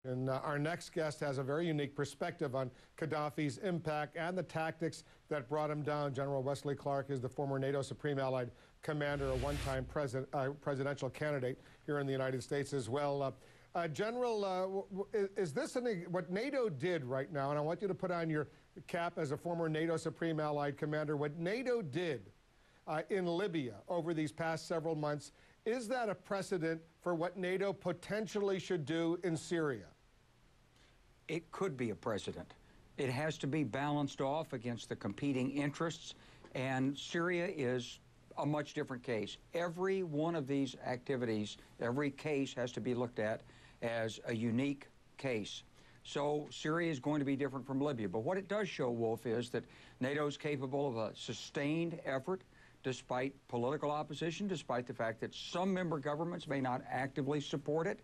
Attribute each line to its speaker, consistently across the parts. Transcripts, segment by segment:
Speaker 1: And our next guest has a very unique perspective on Gadhafi's impact and the tactics that brought him down. General Wesley Clark is the former NATO Supreme Allied Commander, a one-time presidential candidate here in the United States as well. General, is this what NATO did right now, and I want you to put on your cap as a former NATO Supreme Allied Commander, what NATO did in Libya over these past several months, is that a precedent for what NATO potentially should do in Syria?
Speaker 2: It could be a precedent. It has to be balanced off against the competing interests, and Syria is a much different case. Every one of these activities, every case has to be looked at as a unique case. So Syria is going to be different from Libya. But what it does show, Wolf, is that NATO is capable of a sustained effort despite political opposition, despite the fact that some member governments may not actively support it,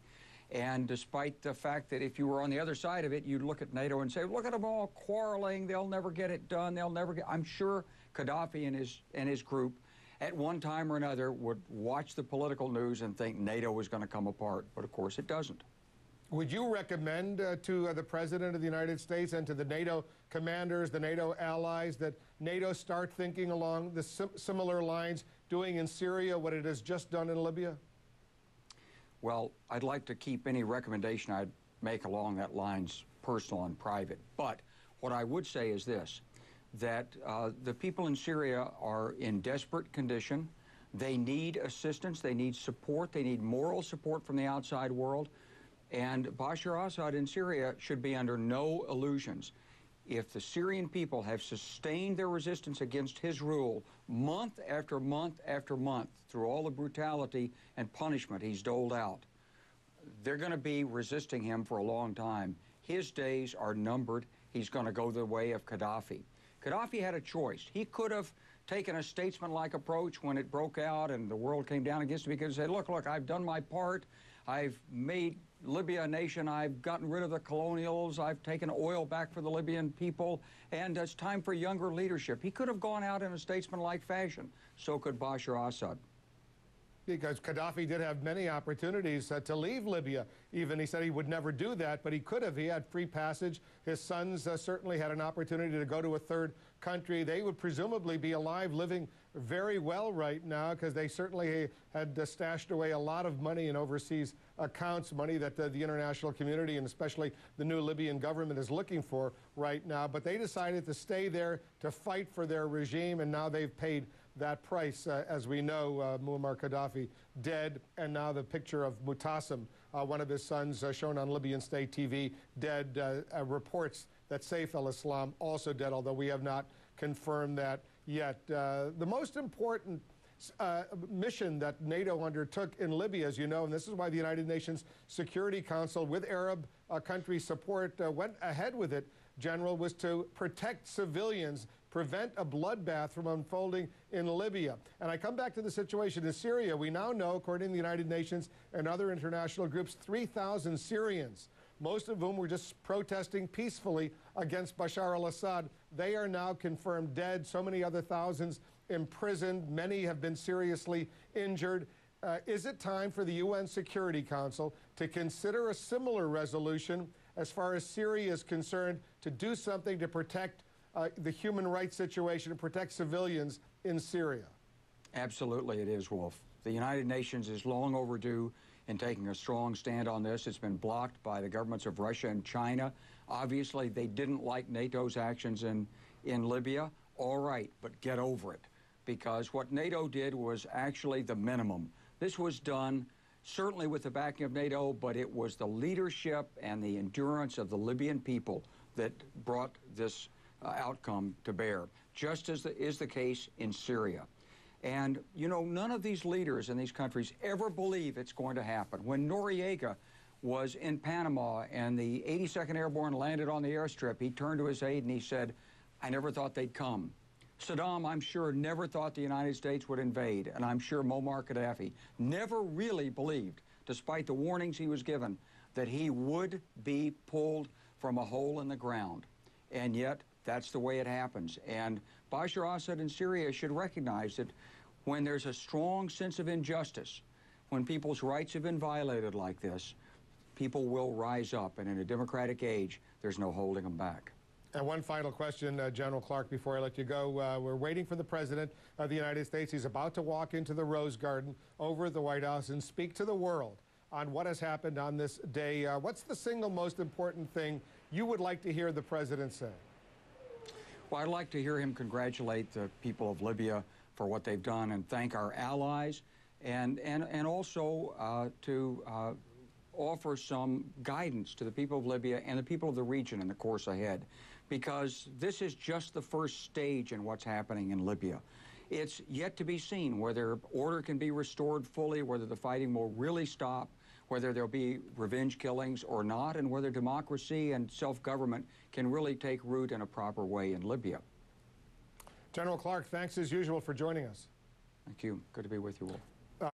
Speaker 2: and despite the fact that if you were on the other side of it, you'd look at NATO and say, look at them all quarreling, they'll never get it done, they'll never get... I'm sure Gadhafi and his group at one time or another would watch the political news and think NATO was going to come apart, but of course it doesn't.
Speaker 1: Would you recommend to the President of the United States and to the NATO commanders, the NATO allies, that NATO start thinking along the similar lines, doing in Syria what it has just done in Libya?
Speaker 2: Well, I'd like to keep any recommendation I'd make along that lines personal and private. But what I would say is this, that the people in Syria are in desperate condition. They need assistance, they need support, they need moral support from the outside world. And Bashar al-Assad in Syria should be under no illusions. If the Syrian people have sustained their resistance against his rule month after month after month through all the brutality and punishment he's doled out, they're going to be resisting him for a long time. His days are numbered. He's going to go the way of Gadhafi. Gadhafi had a choice. He could have taken a statesman-like approach when it broke out and the world came down against him. He could have said, look, I've done my part. I've made Libya a nation. I've gotten rid of the colonials. I've taken oil back for the Libyan people. And it's time for younger leadership. He could have gone out in a statesman-like fashion. So could Bashar al-Assad.
Speaker 1: Because Gadhafi did have many opportunities to leave Libya. Even he said he would never do that, but he could have. He had free passage. His sons certainly had an opportunity to go to a third country. They would presumably be alive, living very well right now, because they certainly had stashed away a lot of money in overseas accounts, money that the international community and especially the new Libyan government is looking for right now. But they decided to stay there to fight for their regime, and now they've paid that price. As we know, Moammar Gadhafi dead, and now the picture of Mutassim, one of his sons, shown on Libyan state TV, dead. Reports that Saif al-Islam also dead, although we have not confirmed that yet. The most important mission that NATO undertook in Libya, as you know, and this is why the United Nations Security Council, with Arab country support, went ahead with it, General, was to protect civilians, prevent a bloodbath from unfolding in Libya. And I come back to the situation in Syria. We now know, according to the United Nations and other international groups, 3,000 Syrians, most of whom were just protesting peacefully against Bashar al-Assad. They are now confirmed dead. So many other thousands imprisoned. Many have been seriously injured. Is it time for the UN Security Council to consider a similar resolution as far as Syria is concerned, to do something to protect the human rights situation and protect civilians in Syria?
Speaker 2: Absolutely it is, Wolf. The United Nations is long overdue in taking a strong stand on this. It's been blocked by the governments of Russia and China. Obviously, they didn't like NATO's actions in Libya. All right, but get over it, because what NATO did was actually the minimum. This was done certainly with the backing of NATO, but it was the leadership and the endurance of the Libyan people that brought this outcome to bear, just as is the case in Syria. And, you know, none of these leaders in these countries ever believe it's going to happen. When Noriega was in Panama and the 82nd Airborne landed on the airstrip, he turned to his aide and he said, I never thought they'd come. Saddam, I'm sure, never thought the United States would invade, and I'm sure Moammar Gadhafi never really believed, despite the warnings he was given, that he would be pulled from a hole in the ground. And yet, that's the way it happens. And Bashar al-Assad in Syria should recognize that when there's a strong sense of injustice, when people's rights have been violated like this, people will rise up, and in a democratic age, there's no holding them back.
Speaker 1: And one final question, General Clark, before I let you go. We're waiting for the President of the United States. He's about to walk into the Rose Garden over at the White House and speak to the world on what has happened on this day. What's the single most important thing you would like to hear the President say?
Speaker 2: Well, I'd like to hear him congratulate the people of Libya for what they've done and thank our allies, and also to offer some guidance to the people of Libya and the people of the region in the course ahead, because this is just the first stage in what's happening in Libya. It's yet to be seen whether order can be restored fully, whether the fighting will really stop, whether there'll be revenge killings or not, and whether democracy and self-government can really take root in a proper way in Libya.
Speaker 1: General Clark, thanks as usual for joining us.
Speaker 2: Thank you. Good to be with you all.